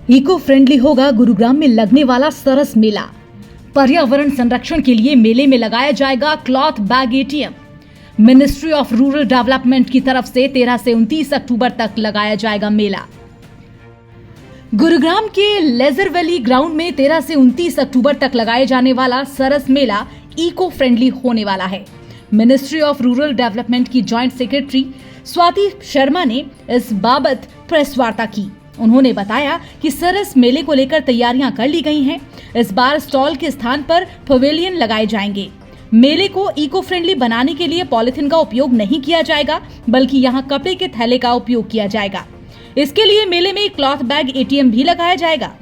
Eco friendly होगा गुरुग्राम में लगने वाला सरस मेला। पर्यावरण संरक्षण के लिए मेले में लगाया जाएगा cloth bag ATM. Ministry of rural development की तरफ से 13 से 29 अक्टूबर तक लगाया जाएगा मेला। गुरुग्राम के लेजर वैली ग्राउंड में 13 से 29 अक्टूबर तक लगाए जाने वाला सरस मेला इको फ्रेंडली होने वाला है। मिनिस्ट्री ऑफ रूरल डेवलपमेंट की जॉइंट सेक्रेटरी स्वाति शर्मा ने इस बाबत प्रेस वार्ता की। उन्होंने बताया कि सरस मेले को लेकर तैयारियां कर ली गई हैं। इस बार स्टॉल के स्थान पर पवेलियन लगाए जाएंगे। मेले को इको फ्रेंडली बनाने के लिए पॉलिथीन का उपयोग नहीं किया जाएगा, बल्कि यहां कपड़े के थैले का उपयोग किया जाएगा। इसके लिए मेले में क्लॉथ बैग एटीएम भी लगाया जाएगा।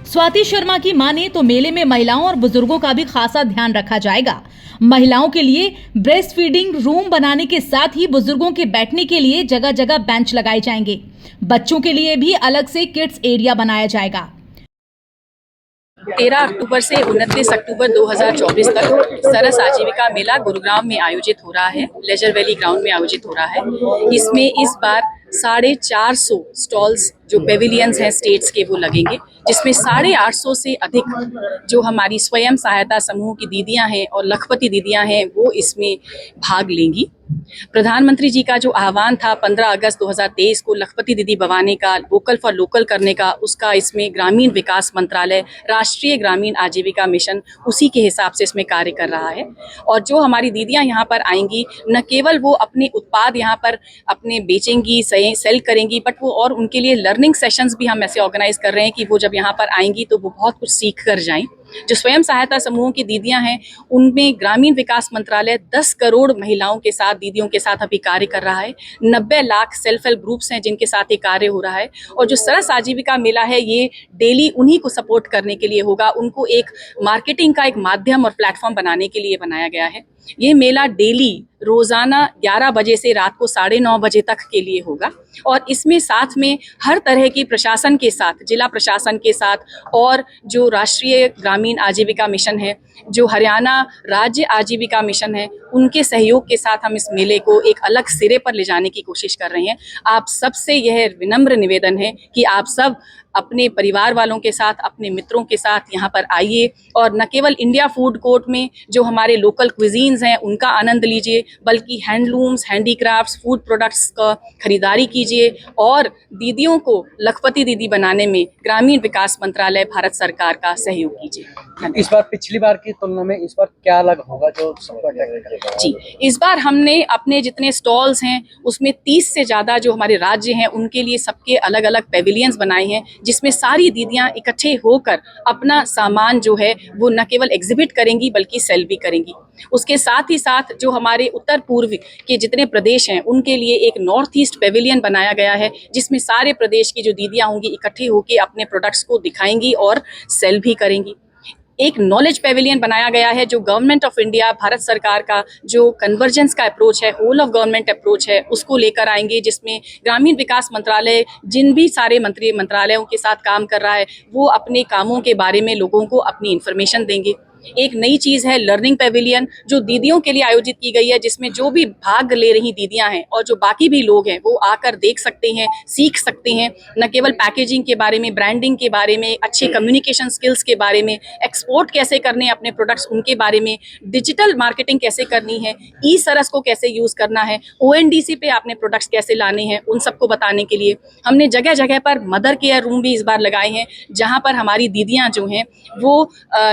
स्वाति शर्मा की माने तो मेले में महिलाओं और बुजुर्गों का भी खासा ध्यान रखा जाएगा। महिलाओं के लिए ब्रेस्ट फीडिंग रूम बनाने के साथ ही बुजुर्गों के बैठने के लिए जगह जगह बेंच लगाए जाएंगे। बच्चों के लिए भी अलग से किड्स एरिया बनाया जाएगा। 13 अक्टूबर से 29 अक्टूबर 2024 तक सरस आजीविका मेला गुरुग्राम में आयोजित हो रहा है। लेजर वैली ग्राउंड में आयोजित हो रहा है। इसमें इस बार 450 स्टॉल्स जो पेविलियंस हैं स्टेट्स के वो लगेंगे, जिसमें 850 से अधिक जो हमारी स्वयं सहायता समूह की दीदियां हैं और लखपति दीदियां हैं वो इसमें भाग लेंगी। प्रधानमंत्री जी का जो आह्वान था 15 अगस्त 2023 को लखपति दीदी बवाने का, वोकल फॉर लोकल करने का, उसका इसमें ग्रामीण विकास मंत्रालय, राष्ट्रीय ग्रामीण आजीविका मिशन उसी के हिसाब से इसमें कार्य कर रहा है। और जो हमारी दीदियां यहाँ पर आएंगी, न केवल वो अपने उत्पाद यहाँ पर अपने बेचेंगी, सेल करेंगी, बट वो और उनके लिए लर्निंग सेशंस भी हम ऐसे ऑर्गेनाइज कर रहे हैं कि वो जब यहाँ पर आएंगी तो वो बहुत कुछ सीख कर जाएं। जो स्वयं सहायता समूहों की दीदियां हैं उनमें ग्रामीण विकास मंत्रालय 10 करोड़ महिलाओं के साथ, दीदियों के साथ अभी कार्य कर रहा है। 90 लाख सेल्फ हेल्प ग्रुप्स हैं जिनके साथ ये कार्य हो रहा है। और जो सरस आजीविका मेला है ये डेली उन्हीं को सपोर्ट करने के लिए होगा। उनको एक मार्केटिंग का एक माध्यम और प्लेटफॉर्म बनाने के लिए बनाया गया है। ये मेला डेली रोजाना 11 बजे से रात को 9:30 बजे तक के लिए होगा। और इसमें साथ में हर तरह की प्रशासन के साथ, जिला प्रशासन के साथ और जो राष्ट्रीय ग्रामीण आजीविका मिशन है, जो हरियाणा राज्य आजीविका मिशन है, उनके सहयोग के साथ हम इस मेले को एक अलग सिरे पर ले जाने की कोशिश कर रहे हैं। आप सबसे यह विनम्र निवेदन है कि आप सब अपने परिवार वालों के साथ, अपने मित्रों के साथ यहाँ पर आइए और न केवल इंडिया फूड कोर्ट में जो हमारे लोकल क्विजीन्स हैं उनका आनंद लीजिए, बल्कि हैंडलूम्स, हैंडीक्राफ्ट्स, फूड प्रोडक्ट्स का खरीदारी कीजिए और दीदियों को लखपति दीदी बनाने में ग्रामीण विकास मंत्रालय भारत सरकार का सहयोग कीजिए। इस बार पिछली बार की तुलना में इस बार क्या अलग होगा जो सबको अट्रैक्ट करेगा? जी, इस बार हमने अपने जितने स्टॉल्स हैं उसमें 30 से ज़्यादा जो हमारे राज्य हैं उनके लिए सबके अलग अलग पेविलियंस बनाए हैं, जिसमें सारी दीदियां इकट्ठे होकर अपना सामान जो है वो न केवल एग्जिबिट करेंगी बल्कि सेल भी करेंगी। उसके साथ ही साथ जो हमारे उत्तर पूर्व के जितने प्रदेश हैं उनके लिए एक नॉर्थ ईस्ट पेविलियन बनाया गया है, जिसमें सारे प्रदेश की जो दीदियां होंगी इकट्ठी होकर अपने प्रोडक्ट्स को दिखाएंगी और सेल भी करेंगी। एक नॉलेज पेविलियन बनाया गया है जो गवर्नमेंट ऑफ इंडिया, भारत सरकार का जो कन्वर्जेंस का अप्रोच है, होल ऑफ गवर्नमेंट अप्रोच है, उसको लेकर आएंगे, जिसमें ग्रामीण विकास मंत्रालय जिन भी सारे मंत्रालयों के साथ काम कर रहा है वो अपने कामों के बारे में लोगों को अपनी इन्फॉर्मेशन देंगे। एक नई चीज़ है लर्निंग पेविलियन जो दीदियों के लिए आयोजित की गई है, जिसमें जो भी भाग ले रही दीदियां हैं और जो बाकी भी लोग हैं वो आकर देख सकते हैं, सीख सकते हैं, न केवल पैकेजिंग के बारे में, ब्रांडिंग के बारे में, अच्छे कम्युनिकेशन स्किल्स के बारे में, एक्सपोर्ट कैसे करने अपने प्रोडक्ट्स उनके बारे में, डिजिटल मार्केटिंग कैसे करनी है, ई सरस को कैसे यूज़ करना है, ONDC पे अपने प्रोडक्ट्स कैसे लाने हैं, उन सबको बताने के लिए हमने जगह जगह पर मदर केयर रूम भी इस बार लगाए हैं, जहाँ पर हमारी दीदियाँ जो हैं वो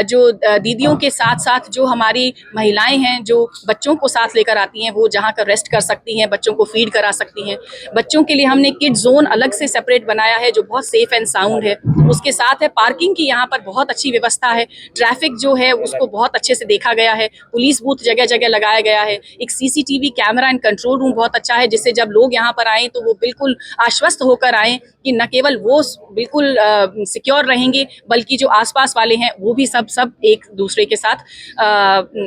जो दीदियों के साथ साथ जो हमारी महिलाएं हैं जो बच्चों को साथ लेकर आती हैं वो जहाँ कर रेस्ट कर सकती हैं, बच्चों को फीड करा सकती हैं। बच्चों के लिए हमने किड जोन अलग से सेपरेट बनाया है जो बहुत सेफ एंड साउंड है। उसके साथ है पार्किंग की यहाँ पर बहुत अच्छी व्यवस्था है। ट्रैफिक जो है उसको बहुत अच्छे से देखा गया है। पुलिस बूथ जगह जगह लगाया गया है। एक CCTV camera and control room बहुत अच्छा है, जिससे जब लोग यहाँ पर आएँ तो वो बिल्कुल आश्वस्त होकर आएँ कि न केवल वो बिल्कुल सिक्योर रहेंगे बल्कि जो आसपास वाले हैं वो भी सब एक दूसरे के साथ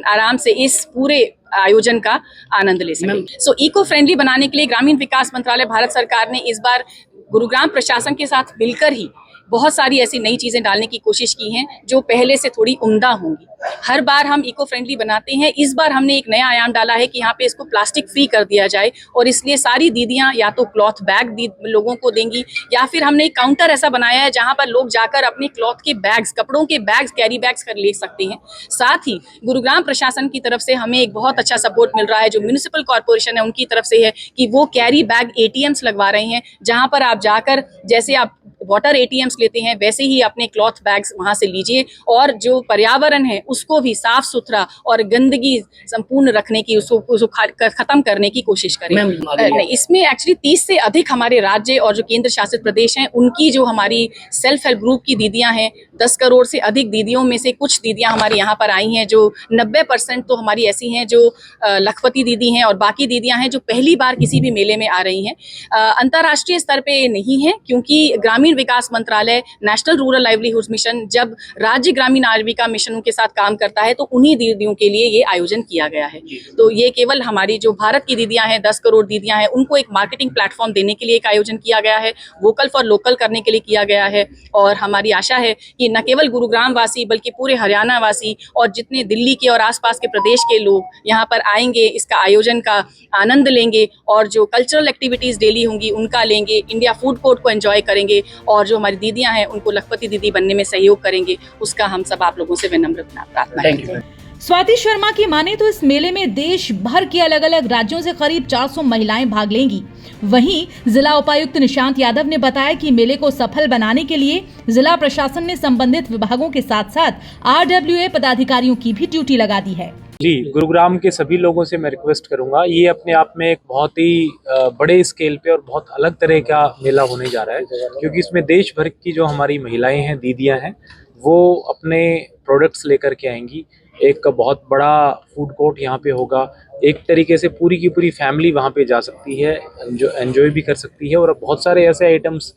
आराम से इस पूरे आयोजन का आनंद ले सकें। सो इको फ्रेंडली बनाने के लिए ग्रामीण विकास मंत्रालय भारत सरकार ने इस बार गुरुग्राम प्रशासन के साथ मिलकर ही बहुत सारी ऐसी नई चीज़ें डालने की कोशिश की हैं जो पहले से थोड़ी उम्दा होंगी। हर बार हम इको फ्रेंडली बनाते हैं, इस बार हमने एक नया आयाम डाला है कि यहाँ पे इसको प्लास्टिक फ्री कर दिया जाए और इसलिए सारी दीदियाँ या तो क्लॉथ बैग लोगों को देंगी या फिर हमने एक काउंटर ऐसा बनाया है जहाँ पर लोग जाकर अपने क्लॉथ के बैग्स, कपड़ों के बैग्स, कैरी बैग्स कर ले सकते हैं। साथ ही गुरुग्राम प्रशासन की तरफ से हमें एक बहुत अच्छा सपोर्ट मिल रहा है, जो म्युनिसिपल कॉर्पोरेशन है उनकी तरफ से है कि वो कैरी बैग एटीएम्स लगवा रहे हैं, जहाँ पर आप जाकर जैसे आप वाटर एटीएम्स लेते हैं वैसे ही अपने क्लॉथ बैग्स वहां से लीजिए और जो पर्यावरण है उसको भी साफ सुथरा और गंदगी संपूर्ण रखने की, उसको खत्म करने की कोशिश करें। नहीं, इसमें एक्चुअली 30 से अधिक हमारे राज्य और जो केंद्र शासित प्रदेश हैं उनकी जो हमारी सेल्फ हेल्प ग्रुप की दीदियां हैं, 10 करोड़ से अधिक दीदियों में से कुछ दीदियां हमारी यहाँ पर आई हैं, जो 90% तो हमारी ऐसी हैं जो लखपति दीदी हैं और बाकी दीदियां हैं जो पहली बार किसी भी मेले में आ रही हैं। अंतर्राष्ट्रीय स्तर पे नहीं है क्योंकि ग्रामीण विकास मंत्रालय, नेशनल रूरल लाइवलीहुड मिशन जब राज्य ग्रामीण आजीविका मिशनों के साथ काम करता है तो उन्हीं दीदियों के लिए ये आयोजन किया गया है। तो ये केवल हमारी जो भारत की दीदियां हैं, 10 करोड़ दीदियां हैं, उनको एक मार्केटिंग प्लेटफॉर्म देने के लिए एक आयोजन किया गया है, वोकल फॉर लोकल करने के लिए किया गया है। और हमारी आशा है कि न केवल गुरुग्राम वासी बल्कि पूरे हरियाणा वासी और जितने दिल्ली के और आसपास के प्रदेश के लोग यहाँ पर आएंगे, इसका आयोजन का आनंद लेंगे और जो कल्चरल एक्टिविटीज डेली होंगी उनका लेंगे, इंडिया फूड कोर्ट को एंजॉय करेंगे और जो हमारी दीदियां हैं उनको लखपति दीदी बनने में सहयोग करेंगे। उसका हम सब आप लोगों से विनम्र प्रार्थना करते हैं। स्वाति शर्मा की माने तो इस मेले में देश भर के अलग अलग राज्यों से करीब 400 महिलाएं भाग लेंगी। वहीं जिला उपायुक्त निशांत यादव ने बताया कि मेले को सफल बनाने के लिए जिला प्रशासन ने संबंधित विभागों के साथ साथ RWA पदाधिकारियों की भी ड्यूटी लगा दी है। जी, गुरुग्राम के सभी लोगों से मैं रिक्वेस्ट करूंगा, ये अपने आप में एक बहुत ही बड़े स्केल पे और बहुत अलग तरह का मेला होने जा रहा है, क्योंकि इसमें देश भर की जो हमारी महिलाएं हैं, दीदियां हैं, वो अपने प्रोडक्ट्स लेकर के आएंगी। एक बहुत बड़ा फूड कोर्ट यहाँ पे होगा, एक तरीके से पूरी की पूरी फैमिली वहाँ पे जा सकती है, एंजॉय भी कर सकती है और बहुत सारे ऐसे आइटम्स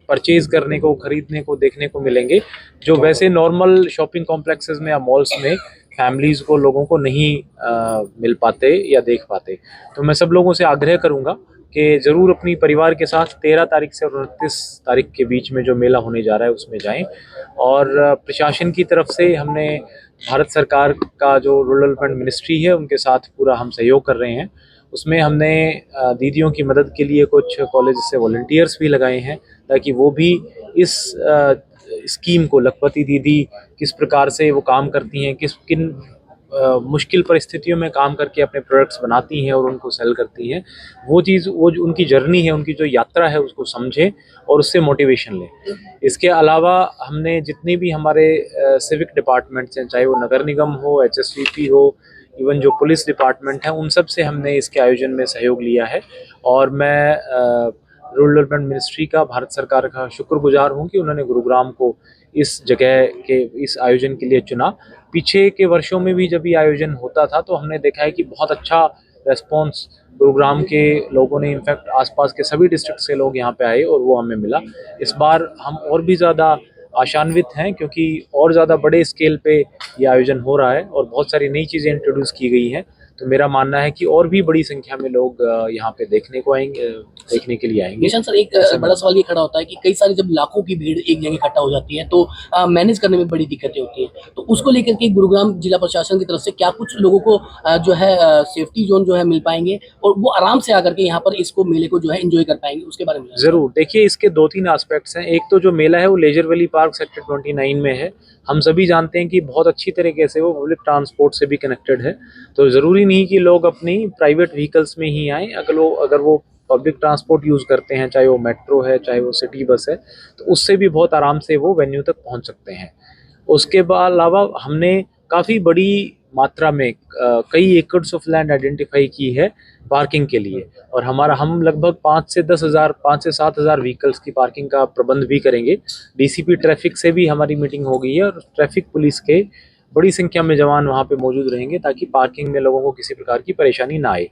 परचेज करने को, खरीदने को, देखने को मिलेंगे जो वैसे नॉर्मल शॉपिंग कॉम्प्लेक्सेस में या मॉल्स में फैमिलीज़ को, लोगों को नहीं मिल पाते या देख पाते। तो मैं सब लोगों से आग्रह करूंगा कि ज़रूर अपनी परिवार के साथ 13 तारीख से 29 तारीख के बीच में जो मेला होने जा रहा है उसमें जाएं। और प्रशासन की तरफ से हमने भारत सरकार का जो रूरल डेवलपमेंट मिनिस्ट्री है उनके साथ पूरा हम सहयोग कर रहे हैं। उसमें हमने दीदियों की मदद के लिए कुछ कॉलेज से वॉलंटियर्स भी लगाए हैं ताकि वो भी इस स्कीम को, लखपति दीदी किस प्रकार से वो काम करती हैं, किन मुश्किल परिस्थितियों में काम करके अपने प्रोडक्ट्स बनाती हैं और उनको सेल करती हैं, वो चीज़, वो जो उनकी जर्नी है, उनकी जो यात्रा है, उसको समझें और उससे मोटिवेशन लें। इसके अलावा हमने जितने भी हमारे सिविक डिपार्टमेंट्स हैं, चाहे वो नगर निगम हो, HSVP हो, इवन जो पुलिस डिपार्टमेंट है, उन सब से हमने इसके आयोजन में सहयोग लिया है। और मैं रूरल डेवलपमेंट मिनिस्ट्री का, भारत सरकार का शुक्रगुजार हूँ कि उन्होंने गुरुग्राम को इस जगह के, इस आयोजन के लिए चुना। पीछे के वर्षों में भी जब ये आयोजन होता था तो हमने देखा है कि बहुत अच्छा रेस्पॉन्स गुरुग्राम के लोगों ने, इनफैक्ट आसपास के सभी डिस्ट्रिक्ट से लोग यहाँ पे आए और वो हमें मिला। इस बार हम और भी ज़्यादा आशान्वित हैं क्योंकि और ज़्यादा बड़े स्केल पे ये आयोजन हो रहा है और बहुत सारी नई चीज़ें इंट्रोड्यूस की गई हैं। तो मेरा मानना है कि और भी बड़ी संख्या में लोग यहाँ पे देखने के लिए आएंगे। निशांत सर, एक बड़ा सवाल ये खड़ा होता है कि कई सारी जब लाखों की भीड़ एक जगह इकट्ठा हो जाती है तो मैनेज करने में बड़ी दिक्कतें होती हैं, तो उसको लेकर के गुरुग्राम जिला प्रशासन की तरफ से क्या कुछ लोगों को जो है सेफ्टी जोन जो है मिल पाएंगे और वो आराम से आकर के यहाँ पर इसको मेले को जो है एंजॉय कर पाएंगे, उसके बारे में? जरूर, देखिए इसके 2-3 एस्पेक्ट्स हैं। एक तो जो मेला है वो लेजर वैली पार्क सेक्टर 29 में है। हम सभी जानते हैं कि बहुत अच्छी तरीके से वो पब्लिक ट्रांसपोर्ट से भी कनेक्टेड है, तो ज़रूरी नहीं कि लोग अपनी प्राइवेट व्हीकल्स में ही आएँ। अगर वो पब्लिक ट्रांसपोर्ट यूज़ करते हैं, चाहे वो मेट्रो है, चाहे वो सिटी बस है, तो उससे भी बहुत आराम से वो वेन्यू तक पहुंच सकते हैं। उसके अलावा हमने काफ़ी बड़ी मात्रा में कई एकड़्स ऑफ लैंड आइडेंटिफाई की है पार्किंग के लिए, और हम लगभग 5 से 7 हज़ार व्हीकल्स की पार्किंग का प्रबंध भी करेंगे। DCP ट्रैफिक से भी हमारी मीटिंग हो गई है और ट्रैफिक पुलिस के बड़ी संख्या में जवान वहाँ पे मौजूद रहेंगे ताकि पार्किंग में लोगों को किसी प्रकार की परेशानी ना आए।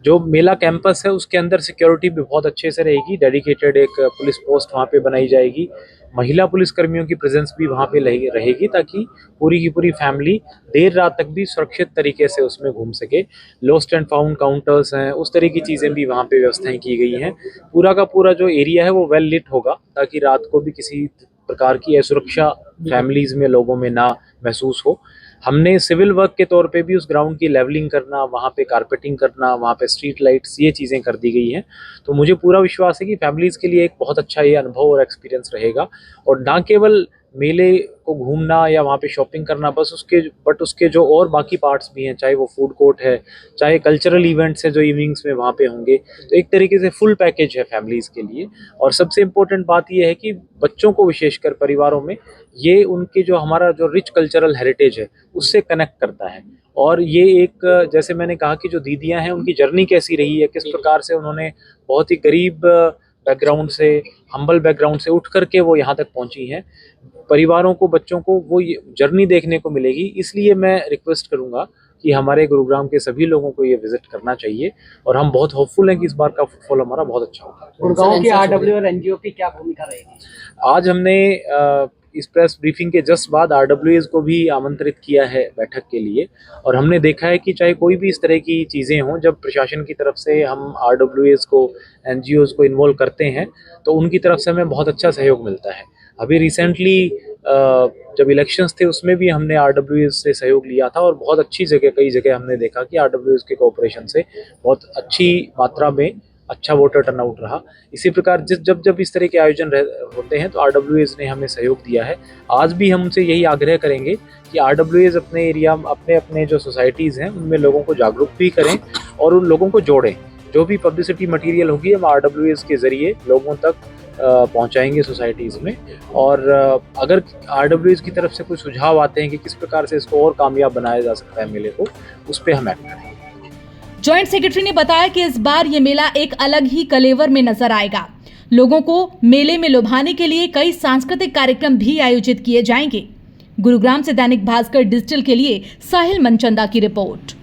जो मेला कैंपस है उसके अंदर सिक्योरिटी भी बहुत अच्छे से रहेगी, डेडिकेटेड एक पुलिस पोस्ट वहाँ पे बनाई जाएगी। महिला पुलिसकर्मियों की प्रेजेंस भी वहाँ पे रहेगी, ताकि पूरी की पूरी फैमिली देर रात तक भी सुरक्षित तरीके से उसमें घूम सके। लॉस्ट एंड फाउंड काउंटर्स हैं, उस तरह की चीज़ें भी वहाँ पे व्यवस्थाएं की गई हैं। पूरा का पूरा जो एरिया है वो वेल लिट होगा, ताकि रात को भी किसी प्रकार की असुरक्षा फैमिलीज में, लोगों में ना महसूस हो। हमने सिविल वर्क के तौर पे भी उस ग्राउंड की लेवलिंग करना, वहाँ पे कारपेटिंग करना, वहाँ पे स्ट्रीट लाइट्स, ये चीज़ें कर दी गई हैं। तो मुझे पूरा विश्वास है कि फैमिलीज़ के लिए एक बहुत अच्छा ये अनुभव और एक्सपीरियंस रहेगा। और ना केवल मेले को घूमना या वहाँ पे शॉपिंग करना, बट उसके जो और बाकी पार्ट्स भी हैं, चाहे वो फूड कोर्ट है, चाहे कल्चरल इवेंट्स हैं जो इवनिंग्स में वहाँ पे होंगे, तो एक तरीके से फुल पैकेज है फैमिलीज़ के लिए। और सबसे इम्पोर्टेंट बात ये है कि बच्चों को, विशेषकर परिवारों में, ये उनके जो हमारा जो रिच कल्चरल हेरिटेज है उससे कनेक्ट करता है। और ये एक, जैसे मैंने कहा कि जो दीदियाँ हैं उनकी जर्नी कैसी रही है, किस प्रकार से उन्होंने बहुत ही गरीब बैकग्राउंड से, हम्बल बैकग्राउंड से उठ करके वो यहाँ तक पहुँची हैं, परिवारों को, बच्चों को वो जर्नी देखने को मिलेगी। इसलिए मैं रिक्वेस्ट करूँगा कि हमारे गुरुग्राम के सभी लोगों को ये विजिट करना चाहिए, और हम बहुत होपफुल हैं कि इस बार का फुटफॉल हमारा बहुत अच्छा होगा। गुड़गांव की आरडब्ल्यू और एनजीओ की क्या भूमिका रहेगी? आज हमने इस प्रेस ब्रीफिंग के जस्ट बाद आरडब्ल्यूएस को भी आमंत्रित किया है बैठक के लिए, और हमने देखा है कि चाहे कोई भी इस तरह की चीज़ें हों, जब प्रशासन की तरफ से हम आरडब्ल्यूएस को, एनजीओज को इन्वॉल्व करते हैं तो उनकी तरफ से हमें बहुत अच्छा सहयोग मिलता है। अभी रिसेंटली जब इलेक्शंस थे उसमें भी हमने आरडब्ल्यूएस से सहयोग लिया था, और बहुत अच्छी जगह, कई जगह हमने देखा कि आरडब्ल्यूएस के कोऑपरेशन से बहुत अच्छी मात्रा में अच्छा वोटर टर्नआउट रहा। इसी प्रकार जब इस तरह के आयोजन होते हैं तो आरडब्ल्यूएस ने हमें सहयोग दिया है। आज भी हम उनसे यही आग्रह करेंगे कि आरडब्ल्यूएस अपने एरिया, अपने जो सोसाइटीज़ हैं उनमें लोगों को जागरूक भी करें और उन लोगों को जोड़ें। जो भी पब्लिसिटी मटेरियल होगी हम आरडब्ल्यूएस के ज़रिए लोगों तक पहुंचाएंगे सोसाइटीज़ में। और अगर आरडब्ल्यूएस की तरफ से कोई सुझाव आते हैं कि किस प्रकार से इसको और कामयाब बनाया जा सकता है मेले को, उस पर हम एक्ट करेंगे। जॉइंट सेक्रेटरी ने बताया कि इस बार ये मेला एक अलग ही कलेवर में नजर आएगा। लोगों को मेले में लुभाने के लिए कई सांस्कृतिक कार्यक्रम भी आयोजित किए जाएंगे। गुरुग्राम से दैनिक भास्कर डिजिटल के लिए साहिल मनचंदा की रिपोर्ट।